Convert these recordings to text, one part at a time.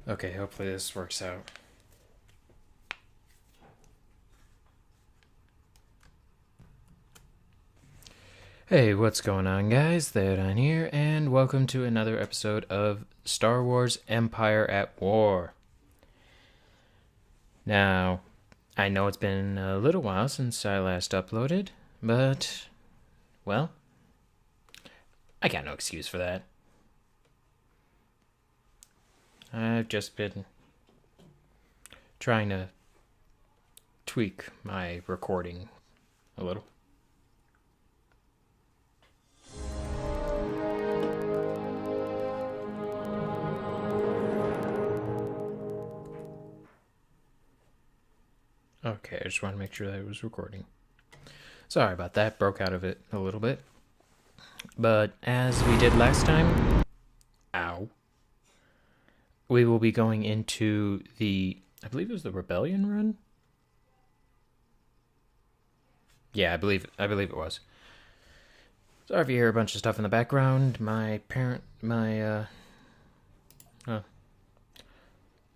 Okay, hopefully this works out. Hey, what's going on, guys? Theodine here, and welcome to another episode of Star Wars Empire at War. Now, I know it's been a little while since I last uploaded, but, well, I got no excuse for that. I've just been trying to tweak my recording a little. Okay, I just want to make sure that it was recording. Sorry about that, broke out of it a little bit. But as we did last time, we will be going into I believe it was the Rebellion run? Yeah, I believe it was. Sorry if you hear a bunch of stuff in the background.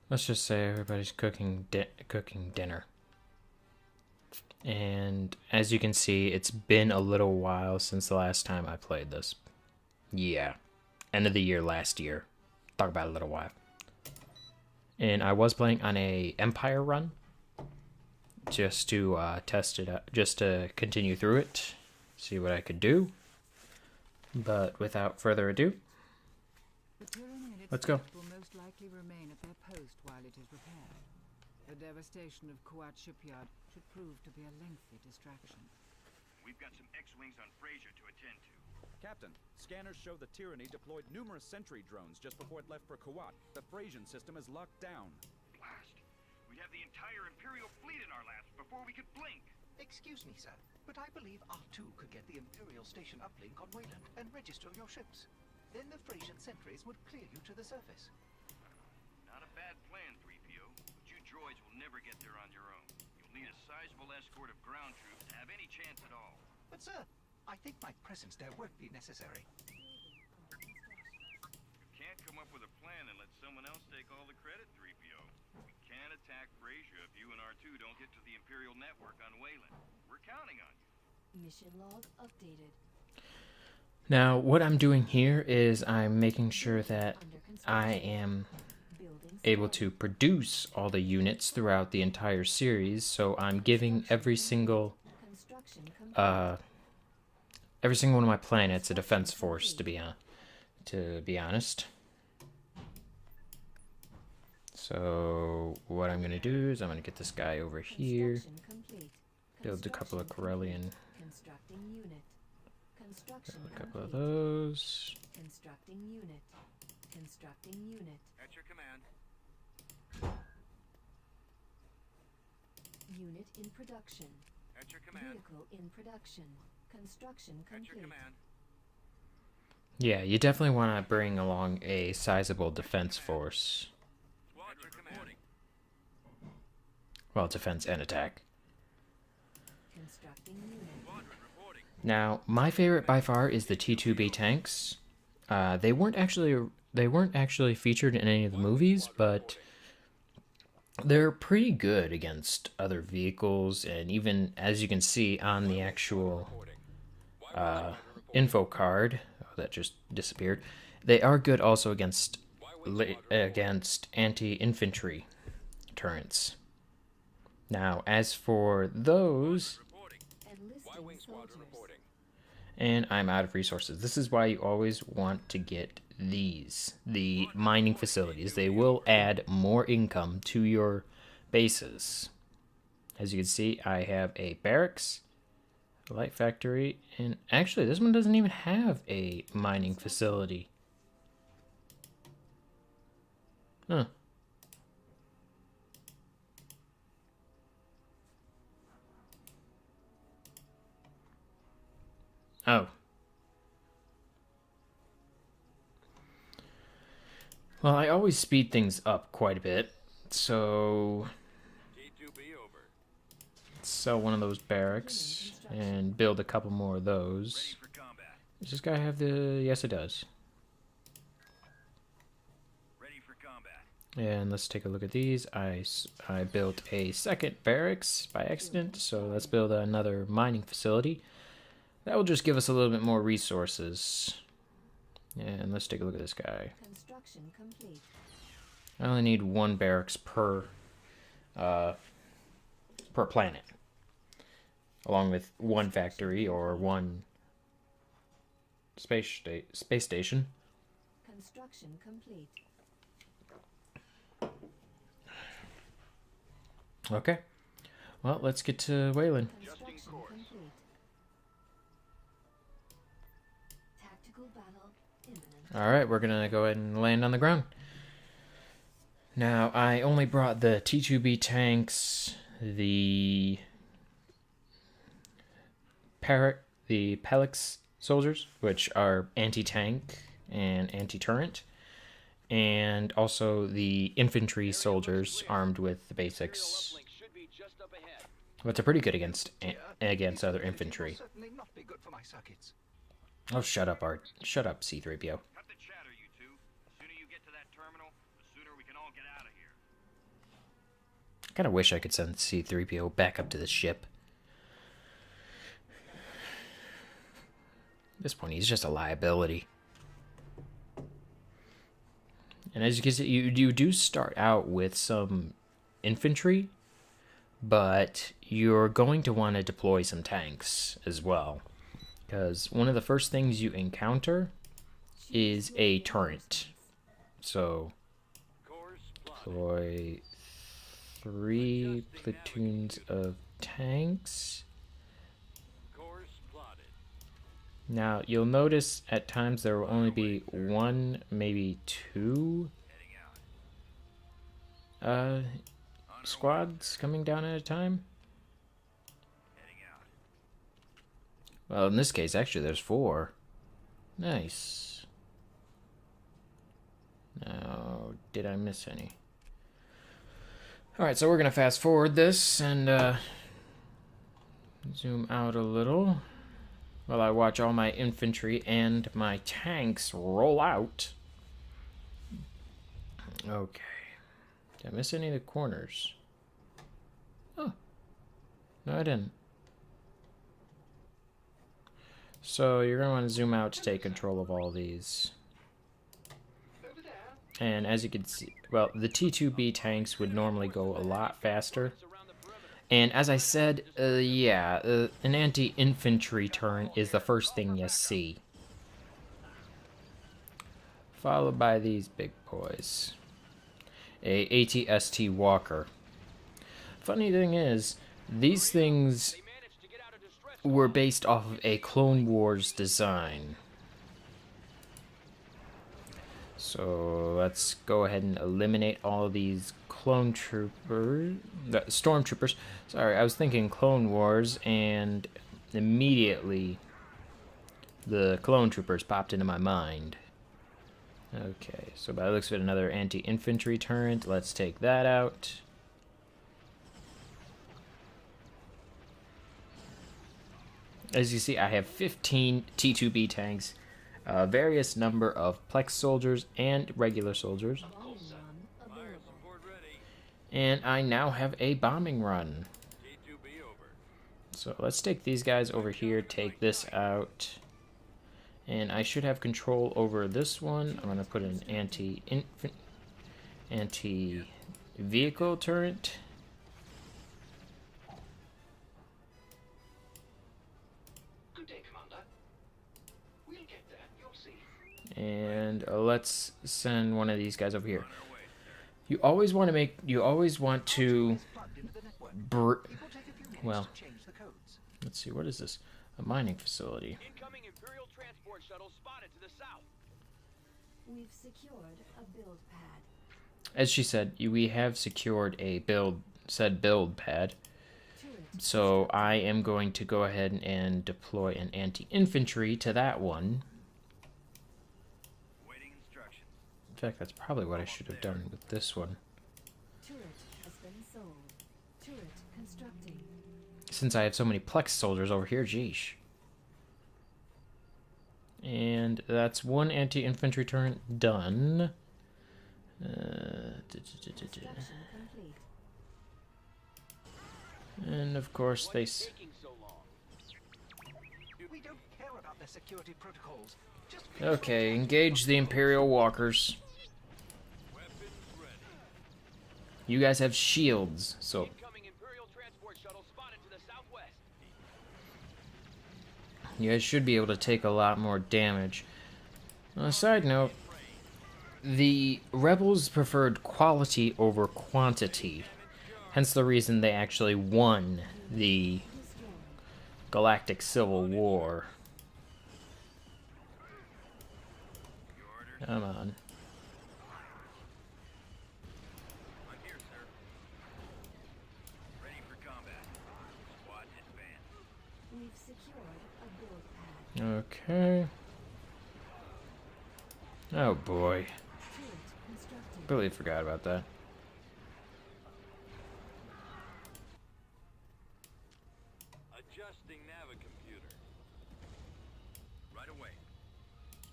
Let's just say everybody's cooking dinner. And as you can see, it's been a little while since the last time I played this. Yeah, end of the year last year. Talk about a little while. And I was playing on a Empire run, just to test it out, just to continue through it, see what I could do. But without further ado, let's go. Will most likely remain at their post while it is repaired. The devastation of Kuat shipyard should prove to be a lengthy distraction. We've got some X-Wings on Fraser to attend to. Captain, scanners show the Tyranny deployed numerous sentry drones just before it left for Kuat. The Frasian system is locked down. Blast. We'd have the entire Imperial fleet in our laps before we could blink. Excuse me, sir, but I believe R2 could get the Imperial station uplink on Wayland and register your ships. Then the Frasian sentries would clear you to the surface. Not a bad plan, 3PO, but you droids will never get there on your own. You'll need a sizable escort of ground troops to have any chance at all. But sir, I think my presence there won't be necessary. You can't come up with a plan and let someone else take all the credit, 3PO. We can't attack Fraser if you and R2 don't get to the Imperial network on Wayland. We're counting on you. Mission log updated. Now, what I'm doing here is I'm making sure that I am able to produce all the units throughout the entire series, so I'm giving every single one of my planets a defense force, to be honest. So what I'm going to do is I'm going to get this guy over here, build a couple of Corellian, a couple of those. Constructing unit. At your command. Unit in production. At your command. Vehicle in production. Construction At your complete. command. Yeah, you definitely want to bring along a sizable defense force. Squadron reporting. Well, defense and attack. Constructing unit. Squadron reporting. Now, my favorite by far is the T2B tanks. They weren't actually featured in any of the movies, but they're pretty good against other vehicles, and even as you can see on the actual info card that just disappeared, they are good also against anti-infantry turrets. Now, as for those, Enlisting soldiers. and I'm out of resources. This is why you always want to get the mining facilities. They will add more income to your bases. As you can see, I have a barracks, a light factory, and actually this one doesn't even have a mining facility. Huh. Oh. Well, I always speed things up quite a bit, so T2B over. let's sell one of those barracks and build a couple more of those. Ready for combat. Does this guy have the... Yes, it does. Ready for combat. And let's take a look at these. I built a second barracks by accident, so let's build another mining facility. That will just give us a little bit more resources. And let's take a look at this guy. Construction complete. I only need one barracks per planet, along with one factory or one space station. Construction complete. Okay. Well, let's get to Wayland. Construction complete. Tactical battle imminent. Alright, we're gonna go ahead and land on the ground. Now, I only brought the T2B tanks, the Pelix soldiers, which are anti-tank and anti-turret, and also the infantry soldiers armed with the basics. But they're pretty good against other infantry. Certainly not be good for my circuits. Oh, shut up, Art. Shut up, C-3PO. Cut the chatter, you two. The sooner you get to that terminal, the sooner we can all get out of here. I kind of wish I could send C-3PO back up to the ship. At this point, he's just a liability. And as you can see, you do start out with some infantry, but you're going to want to deploy some tanks as well. Because one of the first things you encounter is a turret. So, deploy 3 platoons of tanks. Now, you'll notice at times there will only be 1, maybe 2 squads coming down at a time. Well, in this case, actually, there's 4. Nice. Now, did I miss any? Alright, so we're going to fast forward this and zoom out a little while I watch all my infantry and my tanks roll out. Okay. Did I miss any of the corners? Oh. No, I didn't. So you're going to want to zoom out to take control of all these. And as you can see, well, the T2B tanks would normally go a lot faster. And as I said, an anti-infantry turret is the first thing you see. Followed by these big boys. A AT-ST Walker. Funny thing is, these things were based off of a Clone Wars design. So let's go ahead and eliminate all these stormtroopers. Sorry, I was thinking Clone Wars, and immediately the clone troopers popped into my mind. Okay, so by the looks of it, another anti-infantry turret. Let's take that out. As you see, I have 15 T2B tanks, various number of Plex soldiers and regular soldiers. And I now have a bombing run. So let's take these guys over here, take this out. And I should have control over this one. I'm going to put an anti-vehicle turret. Good day, Commander. We'll get there, you'll see. And let's send one of these guys over here. You always want to well, let's see, what is this? A mining facility. Incoming Imperial transport shuttle spotted to the south. We've secured a build pad. As she said, we have secured a build pad. So I am going to go ahead and deploy an anti-infantry to that one. Waiting instructions. In fact, that's probably what I should have done with this one. Turret has been sold. Turret constructing. Since I have so many Plex soldiers over here, geesh. And that's one anti-infantry turret done. Construction complete. And of course they. Taking so long. We don't care about their security protocols. Just Okay, engage the Imperial walkers. You guys have shields, so Incoming Imperial transport shuttle spotted to the southwest. you guys should be able to take a lot more damage. On a side note, the rebels preferred quality over quantity. Hence the reason they actually won the Galactic Civil War. Come on. I'm here, sir. Ready for combat. Squad advance. We've secured a build pad. Okay. Oh boy. Turret constructed. Completely forgot about that. Adjusting navicomputer. Right away.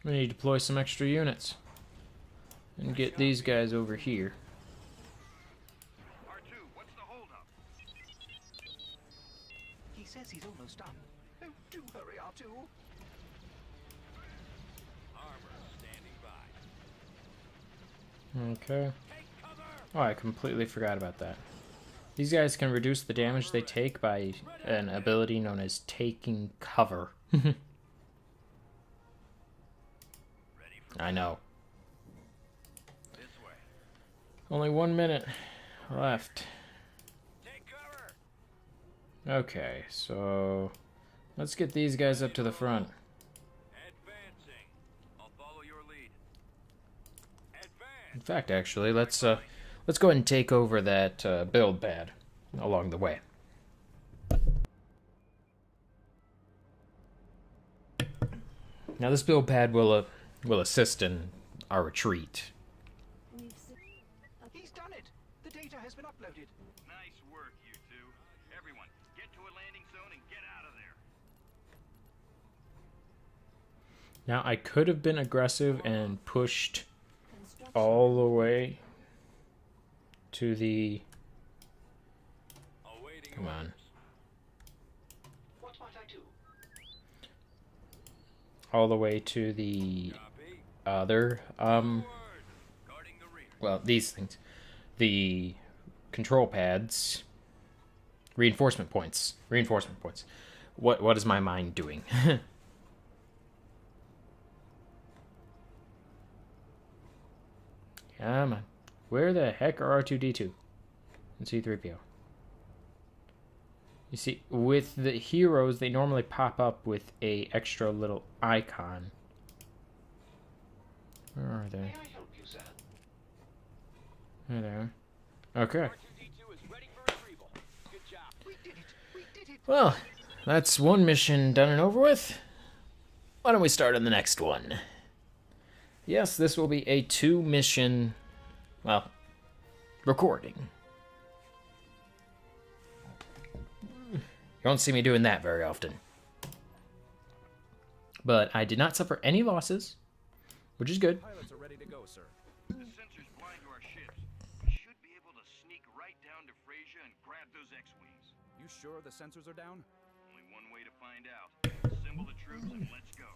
We need to deploy some extra units. And get these guys over here. R2, what's the holdup? He says he's almost done. Oh, do hurry, R2. Armor standing by. Okay. Take cover! Oh, I completely forgot about that. These guys can reduce the damage they take by an ability known as taking cover. Ready for I know. this way. Only 1 minute left. Take cover! Okay, so let's get these guys up to the front. Advancing. I'll follow your lead. Advance! In fact, actually, let's go ahead and take over that build pad along the way. Now, this build pad will assist in our retreat. We've He's done it. The data has been uploaded. Nice work, you two. Everyone, get to a landing zone and get out of there. Now, I could have been aggressive and pushed construction. all the way to the. Awaiting Come on. orders. What might I do? All the way to the Copy. other Forward. Guarding the rear. well, these things, the control pads, reinforcement points. What is my mind doing? Come on, where the heck are R2D2 and C3PO? You see, with the heroes, they normally pop up with a extra little icon. Where are they? May I help you, sir? There they are. Okay. R2D2 is ready for retrieval. Good job. We did it. We did it. Well, that's one mission done and over with. Why don't we start on the next one? Yes, this will be a 2-mission, well, recording. You won't see me doing that very often. But I did not suffer any losses, which is good. Pilots are ready to go, sir. The sensors blind to our ships. We should be able to sneak right down to Freysia and grab those X-Wings. You sure the sensors are down? Only one way to find out. Assemble the troops and let's go.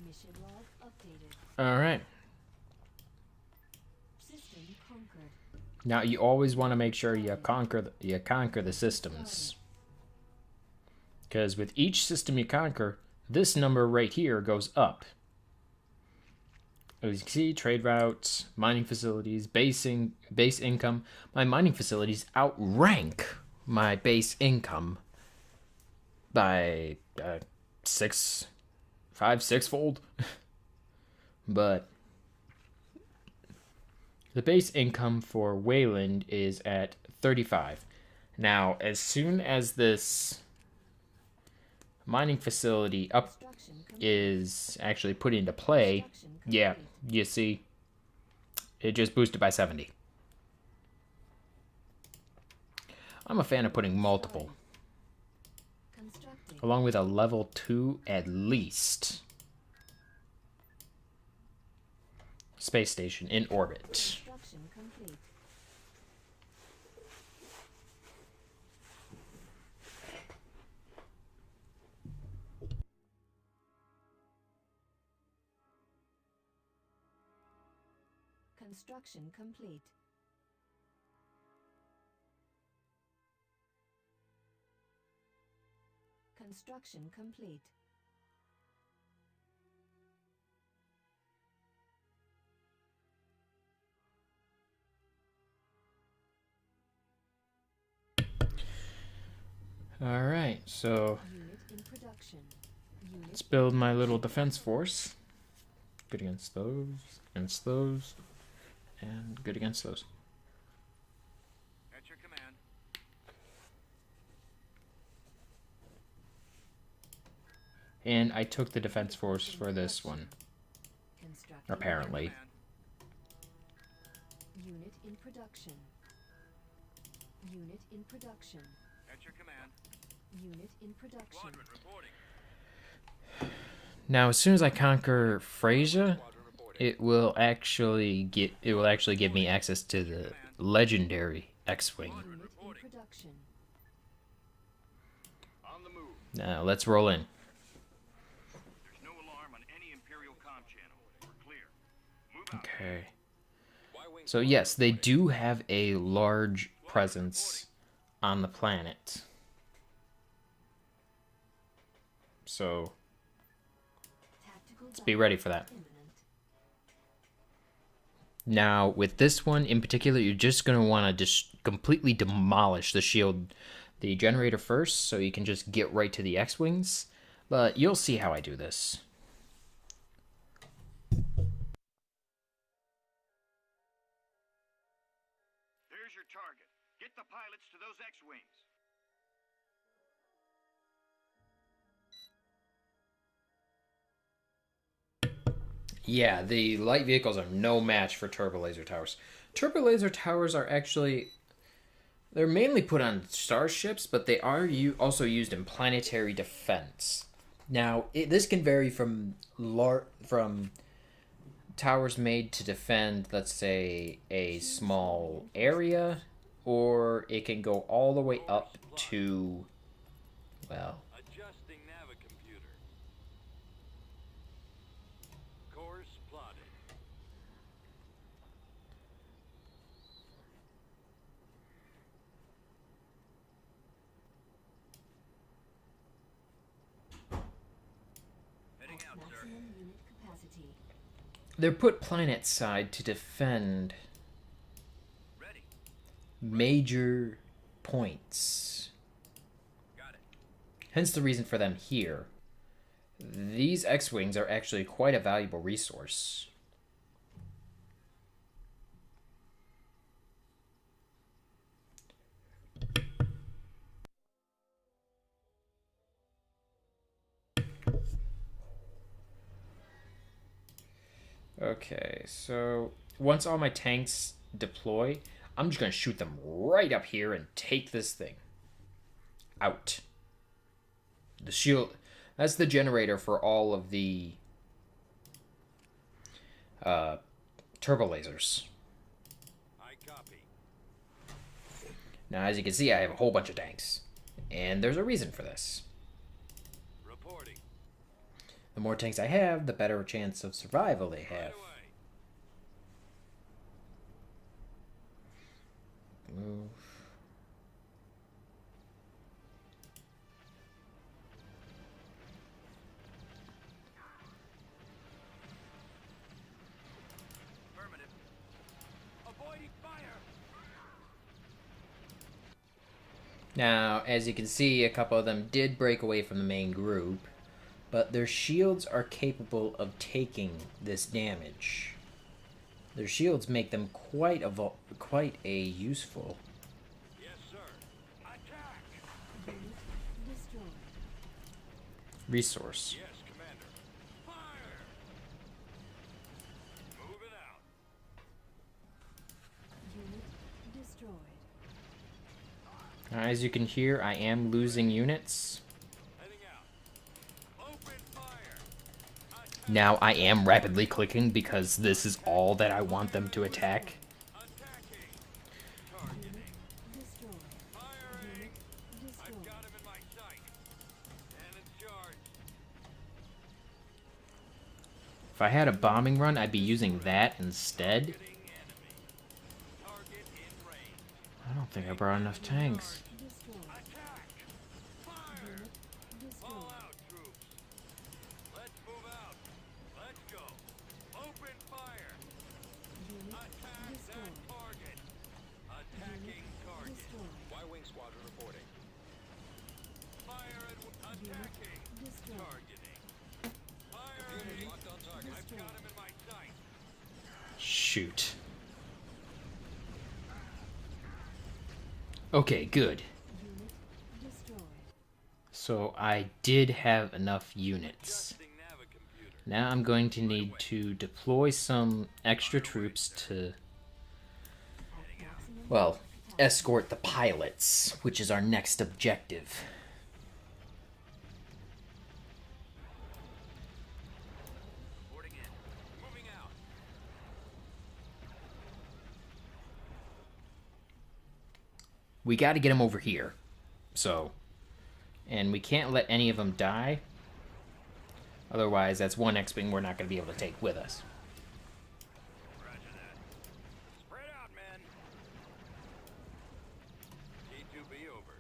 Mission log updated. All right. System conquered. Now you always want to make sure you conquer the systems, because with each system you conquer, this number right here goes up. As you can see, trade routes, mining facilities, base income. My mining facilities outrank my base income by 6-fold. But the base income for Wayland is at 35. Now, as soon as this mining facility up Construction complete. is actually put into play, Construction yeah, complete. you see, it just boosted by 70. I'm a fan of putting multiple, Constructing. along with a level 2 at least. Space station in orbit. Construction complete. Construction complete. Construction complete. Alright, so Unit in production. Unit let's build my little defense force. Good against those, and good against those. At your command. And I took the defense force for this one, construct. apparently. Unit in production. Unit in production. At your command. Unit in production. Squadron reporting. Now, as soon as I conquer Freysia, Squadron reporting. it will actually give me access to the legendary X-wing. Unit in production. On the move. Now, let's roll in. There's no alarm on any Imperial comm channel. We're clear. Move out. Okay. So yes, they do have a large presence on the planet. So Tactical let's be ready for that. imminent. Now, with this one in particular, you're just going to want to just completely demolish the shield, the generator first, so you can just get right to the X-Wings. But you'll see how I do this. There's your target. Get the pilots to those X-Wings. Yeah, the light vehicles are no match for turbo laser towers. Turbo laser towers are actually... They're mainly put on starships, but they are also used in planetary defense. Now, this can vary from towers made to defend, let's say, a small area, or it can go all the way up to, well... Adjusting navicomputer. Course plotted. Heading out, sir. Maximum unit capacity. They're put planet side to defend Ready. major points. Got it. Hence the reason for them here. These X-Wings are actually quite a valuable resource. Okay, so once all my tanks deploy, I'm just going to shoot them right up here and take this thing out. The shield, that's the generator for all of the turbo lasers. I copy. Now, as you can see, I have a whole bunch of tanks, and there's a reason for this. Reporting. The more tanks I have, the better chance of survival they have. Right away. Move. Affirmative. Avoiding fire. Now, as you can see, a couple of them did break away from the main group, but their shields are capable of taking this damage. Their shields make them quite a useful Yes, sir. Attack. Unit destroyed. resource. Yes, Commander. Fire. Moving out. Unit destroyed. As you can hear, I am losing units. Heading out. Open fire. Attack. Now I am rapidly clicking because this is all that I want them to attack. Attacking. Unit Targeting. destroyed. Firing. Unit I've destroyed. got him in my sight. Cannon charged. If I had a bombing run, I'd be using that instead. Getting enemy. I don't think I brought enough tanks. Destroyed. Attack! Fire! Unit destroyed. Fall out, troops! Let's move out! Let's go! Open fire! Unit Attack that destroyed. target! Attacking target! Destroyed. Y-Wing Squadron reporting. Fire at attacking! Destroyed. Targeting! Fire at Locked on target. I've got him in my sight! Shoot. Okay, good. Unit destroyed. So I did have enough units. Adjusting navicomputer. Now I'm going to need to deploy some extra troops to, Maximum well, escort the pilots, which is our next objective. Reporting in. Moving out. We got to get them over here. So, and we can't let any of them die. Otherwise, that's one X-Wing we're not going to be able to take with us. Roger that. Spread out, men. T2B over.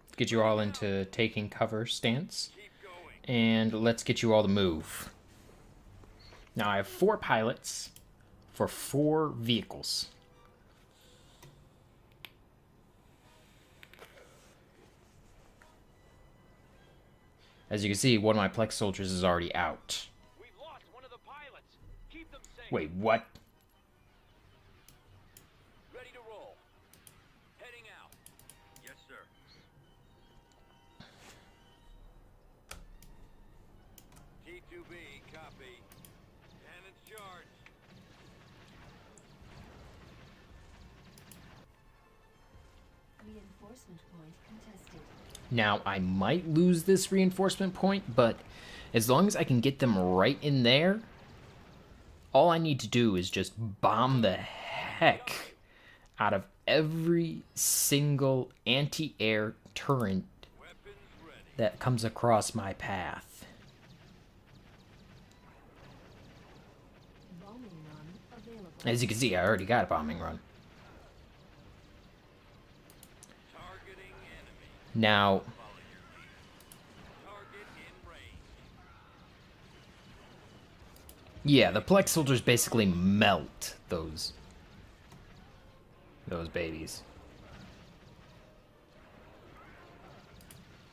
Let's get you all into taking cover stance. Keep going. And let's get you all to move. Now I have 4 pilots for 4 vehicles. As you can see, one of my Plex soldiers is already out. We've lost one of the pilots. Keep them safe. Wait, what? Ready to roll. Heading out. Yes, sir. T2B, copy. Cannons charged. reinforcement point contested. Now, I might lose this reinforcement point, but as long as I can get them right in there, all I need to do is just bomb the heck out of every single anti-air turret Weapons ready. that comes across my path. Bombing run available. As you can see, I already got a bombing run. Targeting enemy. Now, Follow your lead. Target in range. yeah, the Plex soldiers basically melt those babies.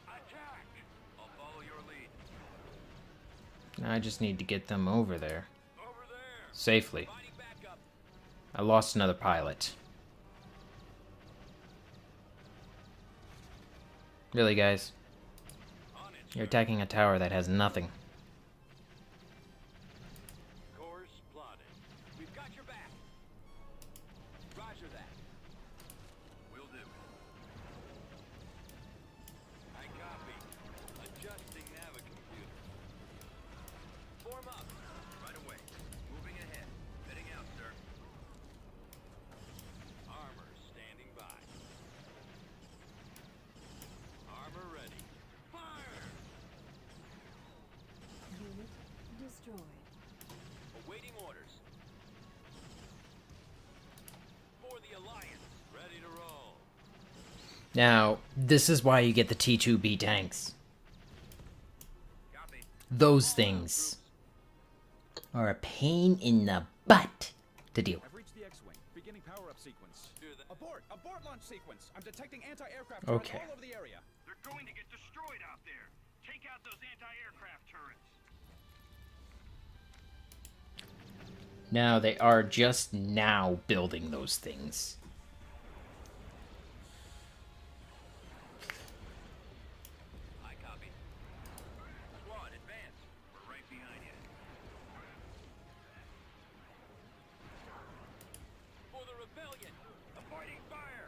Attack! I'll follow your lead. Now I just need to get them over there Over there. safely. Fighting back up. I lost another pilot. Really, guys? On it. You're attacking a tower that has nothing. Course plotted. We've got your back. Roger that. Will do. I copy. Adjusting navicomputer. Form up. Right away. Moving ahead. Heading out, sir. Armor standing by. Armor ready. Fire! Unit destroyed. Awaiting orders. For the Alliance. Ready to roll. Now, this is why you get the T2B tanks. Copy. Those things are a pain in the butt to deal with. I've reached the X-Wing. Beginning power-up sequence. Do that. Abort! Abort launch sequence! I'm detecting anti-aircraft Okay. turrets all over the area. They're going to get destroyed out there. Take out those anti-aircraft turrets. Now, they are just now building those things. I copy. Squad, advance. We're right behind you. For the rebellion. Avoiding fire.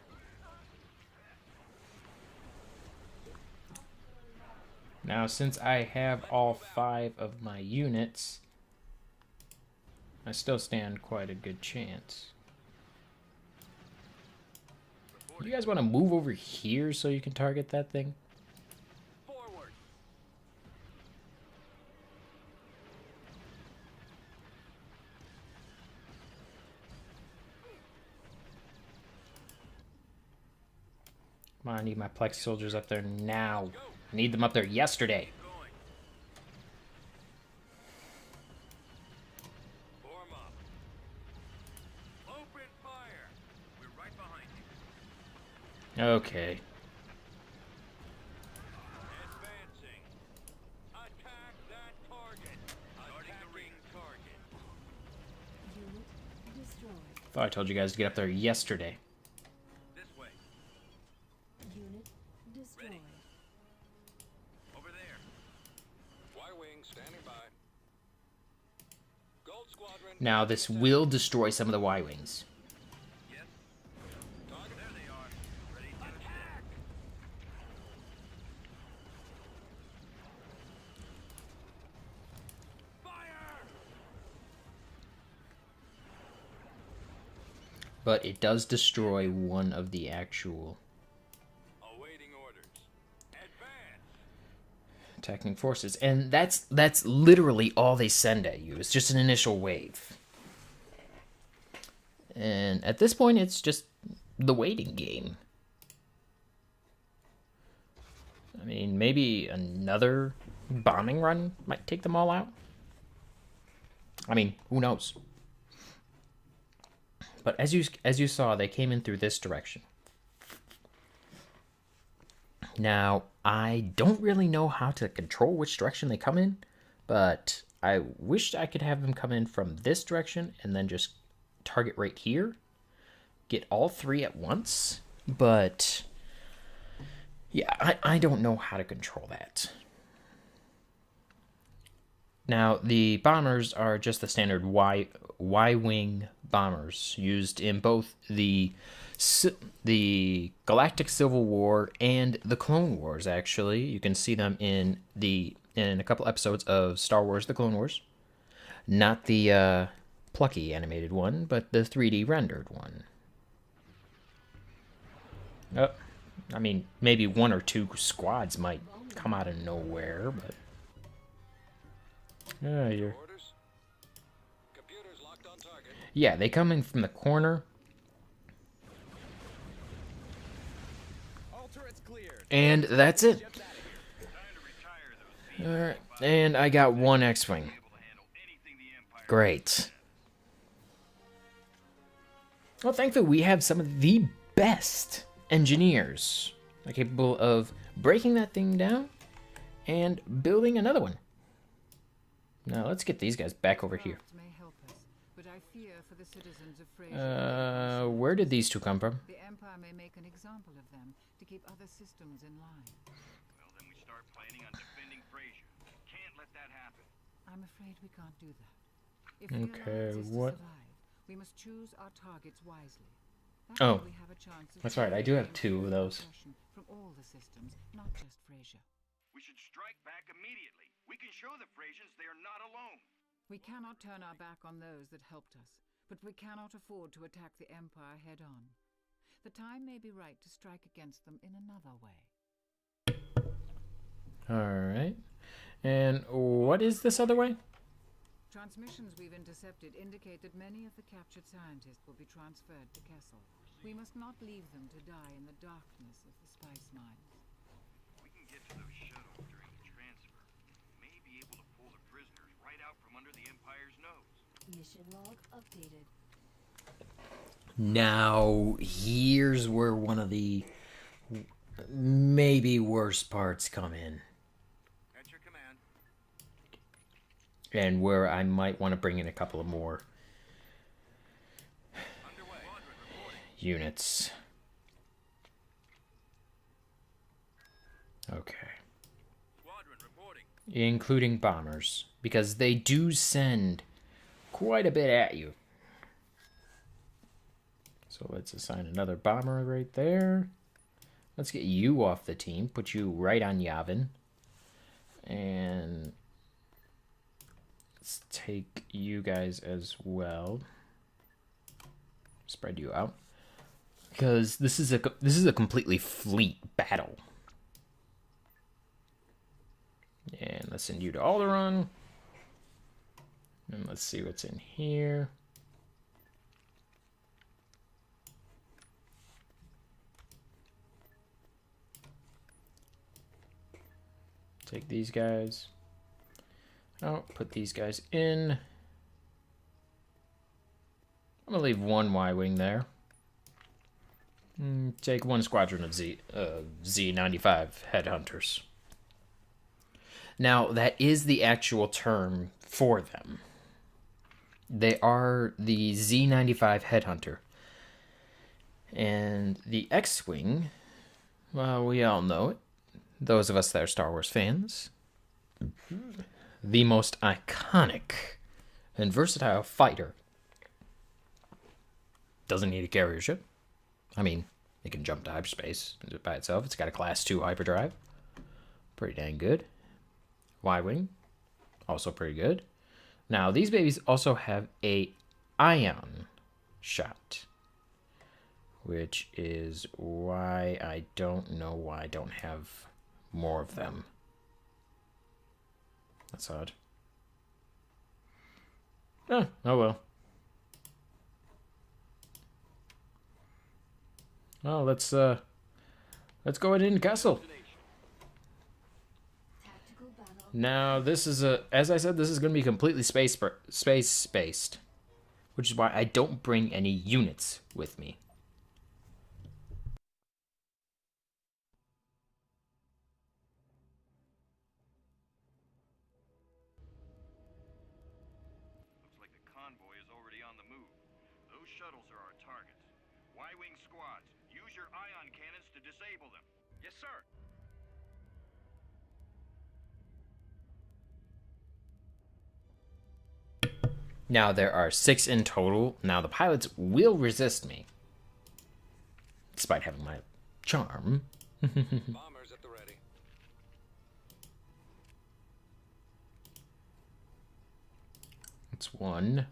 Now, since I have all 5 of my units, I still stand quite a good chance. You guys want to move over here so you can target that thing? Forward. on, I need my Plexi soldiers up there now. I need them up there yesterday. Going. Form up. Open fire. We're right behind you. Okay. Advancing. Attack that target. Attacking target. Unit destroyed. Thought I told you guys to get up there yesterday. This way. Unit destroyed. Over there. Y-wing standing by. Gold Squadron. Now this will destroy some of the Y-Wings. Yes. Target. There they are. Ready to attack. Fire! But it does destroy one of the actual Awaiting orders. Advance. attacking forces. And that's literally all they send at you. It's just an initial wave. And at this point, it's just the waiting game. I mean, maybe another bombing run might take them all out. I mean, who knows? But as you saw, they came in through this direction. Now, I don't really know how to control which direction they come in, but I wish I could have them come in from this direction and then just target right here. Get all three at once, but yeah, I don't know how to control that. Now, the bombers are just the standard Y-wing bombers used in both the Galactic Civil War and the Clone Wars. Actually, you can see them in a couple episodes of Star Wars: The Clone Wars. Not the plucky animated one, but the 3D rendered one. Oh, I mean, maybe one or two squads might come out of nowhere, but. Oh, you're... Orders. Computers locked on target. Yeah, they come in from the corner. All turrets cleared. And that's it. Ships out of here. Time to retire those things. Alright, and I got one X-Wing. Able to handle anything the Empire. Great. Well, thankfully, we have some of the best engineers capable of breaking that thing down and building another one. Now, let's get these guys back over here. Crafts may help us, but I fear for the citizens of Frasier. Where did these two come from? The Empire may make an example of them to keep other systems in line. Well, then we start planning on defending Frasier. Can't let that happen. I'm afraid we can't do that. If the Okay, alliance is what- to survive, we must choose our targets wisely. That Oh, way we have a chance of that's right, I do have generating two of those. aggression from all the systems, not just Frasier. We should strike back immediately. We can show the Frasians they are not alone. We cannot turn our back on those that helped us, but we cannot afford to attack the Empire head-on. The time may be right to strike against them in another way. Alright. And what is this other way? Transmissions we've intercepted indicate that many of the captured scientists will be transferred to Kessel. We must not leave them to die in the darkness of the spice mines. We can get to those shuttles during the transfer. May be able to pull the prisoners right out from under the Empire's nose. Mission log updated. Now, here's where one of the maybe worst parts come in. At your command. And where I might want to bring in a couple of more Underway. Squadron reporting. units. Okay. Squadron reporting. Including bombers. Because they do send quite a bit at you. So let's assign another bomber right there. Let's get you off the team. Put you right on Yavin. And let's take you guys as well. Spread you out. Because this is a completely fleet battle. And let's send you to Alderaan. And let's see what's in here. Take these guys out, put these guys in. I'm gonna leave one Y-wing there. Take one squadron of Z95 headhunters. Now, that is the actual term for them. They are the Z95 headhunter. And the X-Wing, well, we all know it. Those of us that are Star Wars fans. The most iconic and versatile fighter. Doesn't need a carrier ship. I mean, it can jump to hyperspace by itself. It's got a Class 2 hyperdrive. Pretty dang good. Y-Wing, also pretty good. Now, these babies also have a ion shot, which is why I don't know why I don't have more of them. That's odd. Oh well. Well, let's go ahead into castle. Now, this is as I said, this is going to be completely space-based, which is why I don't bring any units with me. Looks like the convoy is already on the move. Those shuttles are our targets. Y-wing squads, use your ion cannons to disable them. Yes, sir. Now, there are 6 in total. Now, the pilots will resist me, despite having my charm. Bombers at the ready. That's 1.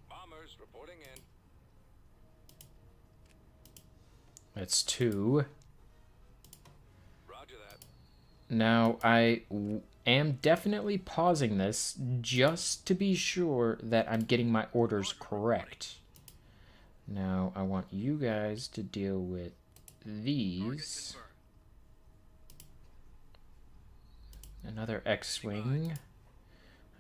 Bombers reporting in. That's 2. Roger that. Now, I am definitely pausing this just to be sure that I'm getting my orders correct. Now, I want you guys to deal with these. Another X-Wing.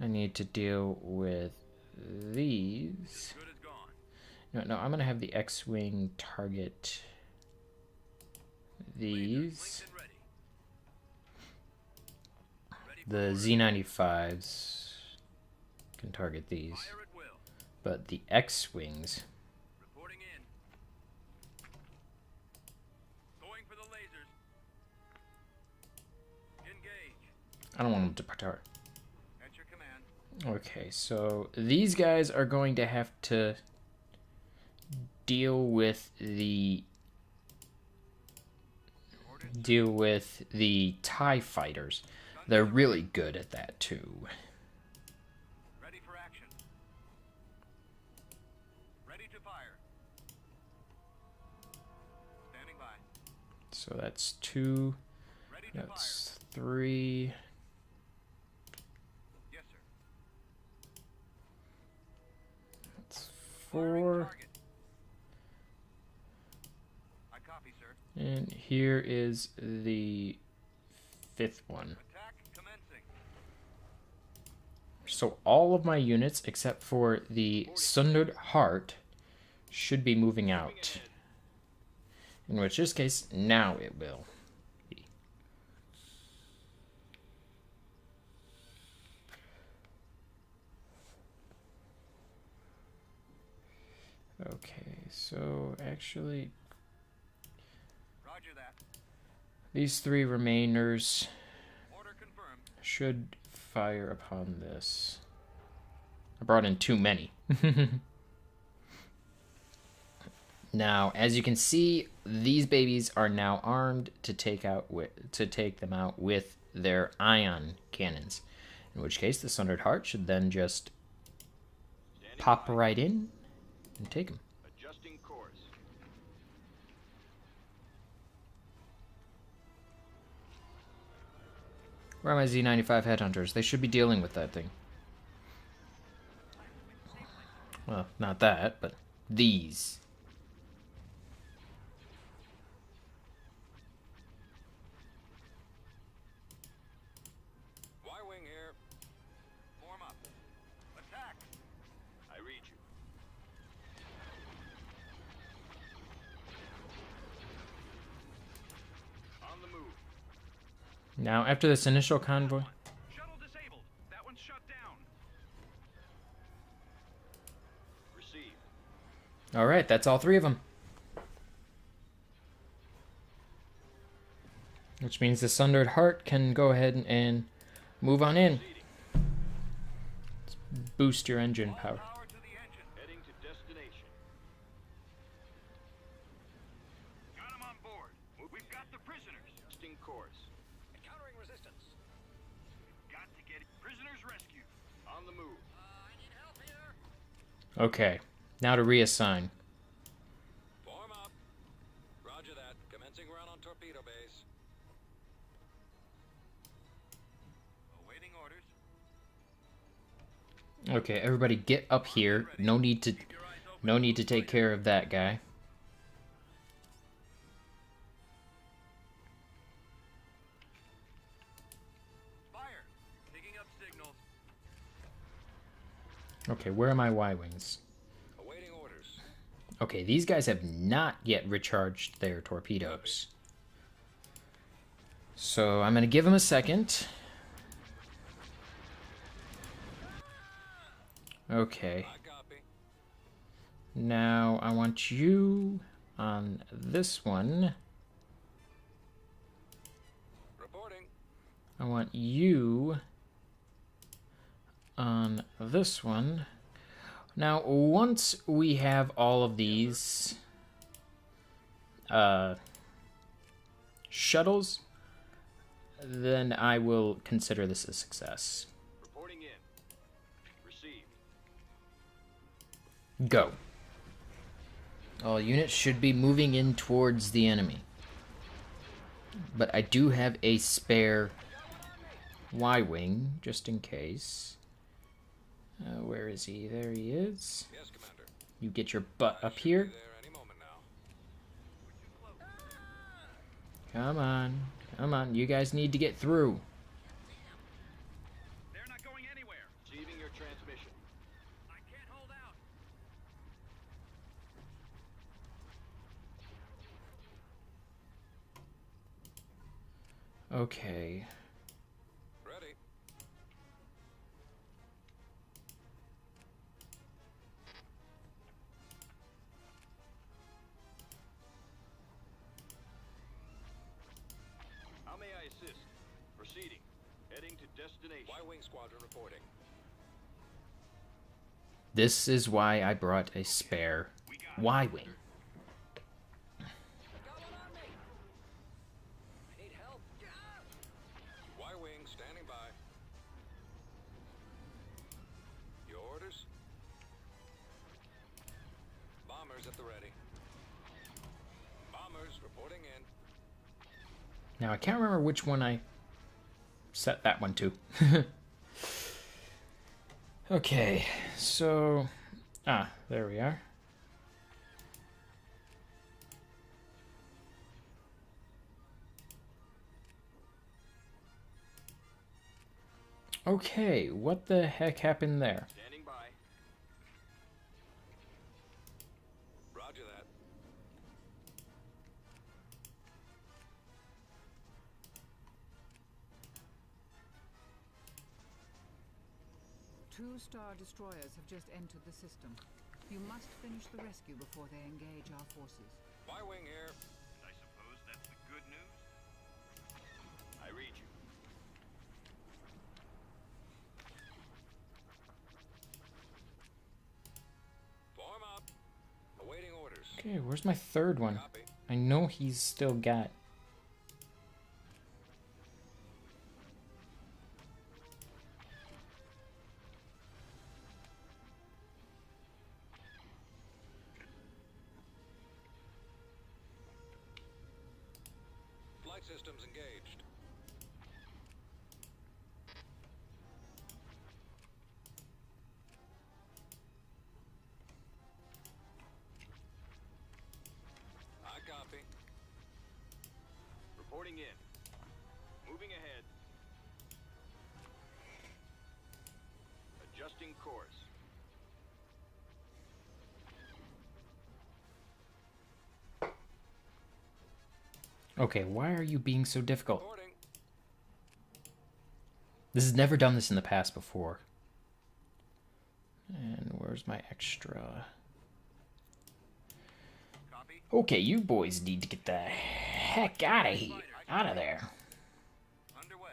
I need to deal with these. Good as gone. No, I'm going to have the X-Wing target these. Linked and ready. The Z95s can target these, Fire at will. but the X-Wings, Reporting in. Going for the lasers. Engage. I don't want them to target. At your command. Okay, so these guys are going to have to deal with the TIE fighters. They're really good at that too. Ready for action. Ready to fire. Standing by. So that's 2. Ready to That's 3. fire. Yes, sir. That's Firing 4. target. I copy, sir. And here is the 5th one. Attack commencing. So all of my units, except for the Sundered Heart, should be moving out. In which this case, now it will be. Okay, so actually, Roger that. these 3 remainers Order confirmed. should fire upon this. I brought in too many. Now, as you can see, these babies are now armed to take them out with their ion cannons. In which case, the Sundered Heart should then just pop right in and take them. Adjusting course. Where are my Z95 headhunters? They should be dealing with that thing. Well, not that, but these. Now, after this initial convoy... Shuttle disabled. That one's shut down. Received. Alright, that's all 3 of them. Which means the Sundered Heart can go ahead and move on in. Let's boost your engine power. Power to the engine. Heading to destination. Got him on board. We've got the prisoners. Adjusting course. Encountering resistance. Got to get prisoners rescued. On the move. I need help here. Okay, now to reassign. Form up. Roger that. Commencing run on torpedo base. Awaiting orders. Okay, everybody get up here. No need to take care of that guy. Fire. Picking up signals. Okay, where are my Y-Wings? Awaiting orders. Okay, these guys have not yet recharged their torpedoes. So I'm going to give them a second. Okay. I copy. Now I want you on this one. Reporting. I want you on this one. Now, once we have all of these shuttles, then I will consider this a success. Reporting in. Received. Go. All units should be moving in towards the enemy. But I do have a spare Y-Wing, just in case. Where is he? There he is. Yes, Commander. You get your butt up here. Be there any moment now. Come on. Come on. You guys need to get through. They're not going anywhere. Receiving your transmission. I can't hold out. Okay. Ready. How may I assist? Proceeding. Heading to destination. Y-Wing Squadron reporting. This is why I brought a spare Y-Wing. Y-Wing standing by. Your orders? Bombers at the ready. Bombers reporting in. Now, I can't remember which one I set that one to. Okay, so... there we are. Okay, what the heck happened there? Standing by. Roger that. Two Star Destroyers have just entered the system. You must finish the rescue before they engage our forces. Y-Wing here. I suppose that's the good news? I read you. Form up. Awaiting orders. Okay, where's my third one? Copy. I know he's still got... Flight systems engaged. I copy. Reporting in. Moving ahead. Adjusting course. Okay, why are you being so difficult? Reporting. This has never done this in the past before. And where's my extra? Copy. Okay, you boys need to get the heck out of here. Out of there. Underway.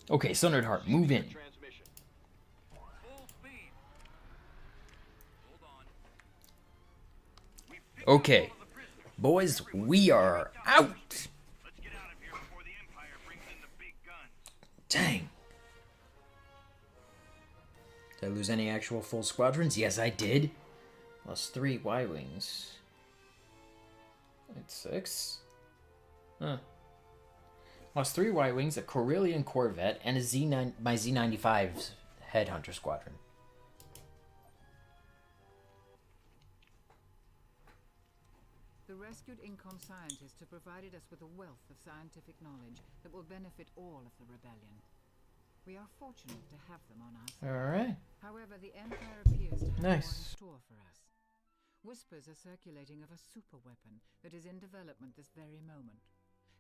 Okay, Sundered Heart, move in. Transmission. Full speed. Hold on. Okay, boys, we are out. Let's get out of here before the Empire brings in the big guns. Dang. Did I lose any actual full squadrons? Yes, I did. Lost 3 Y-Wings. It's 6. Huh. Lost 3 Y-Wings, a Corellian Corvette, and a my Z-95's Headhunter Squadron. The rescued Incom scientists have provided us with a wealth of scientific knowledge that will benefit all of the rebellion. We are fortunate to have them on our side. Alright. However, the Empire appears to have more in Nice. store for us. Whispers are circulating of a super weapon that is in development this very moment.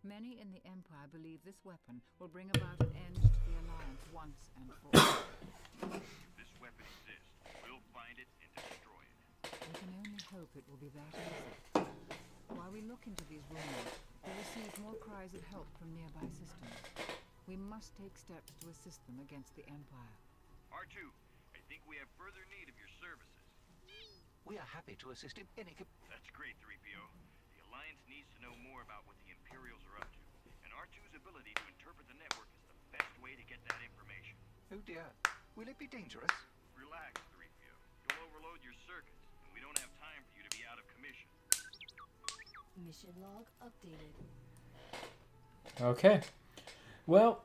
Many in the Empire believe this weapon will bring about an end to the Alliance once and for all. If this weapon exists, we'll find it and destroy it. We can only hope it will be that easy. While we look into these rumors, we receive more cries of help from nearby systems. We must take steps to assist them against the Empire. R2, I think we have further need of your services. We are happy to assist in any That's great, 3PO. The Alliance needs to know more about what the Imperials are up to, and R2's ability to interpret the network is the best way to get that information. Oh dear. Will it be dangerous? Relax, 3PO. You'll overload your circuits, and we don't have time for you to be out of commission. Mission log updated. Okay. Well,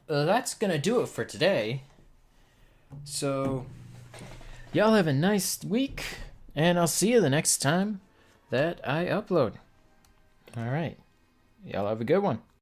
that's gonna do it for today. So, y'all have a nice week, and I'll see you the next time that I upload. Alright. Y'all have a good one.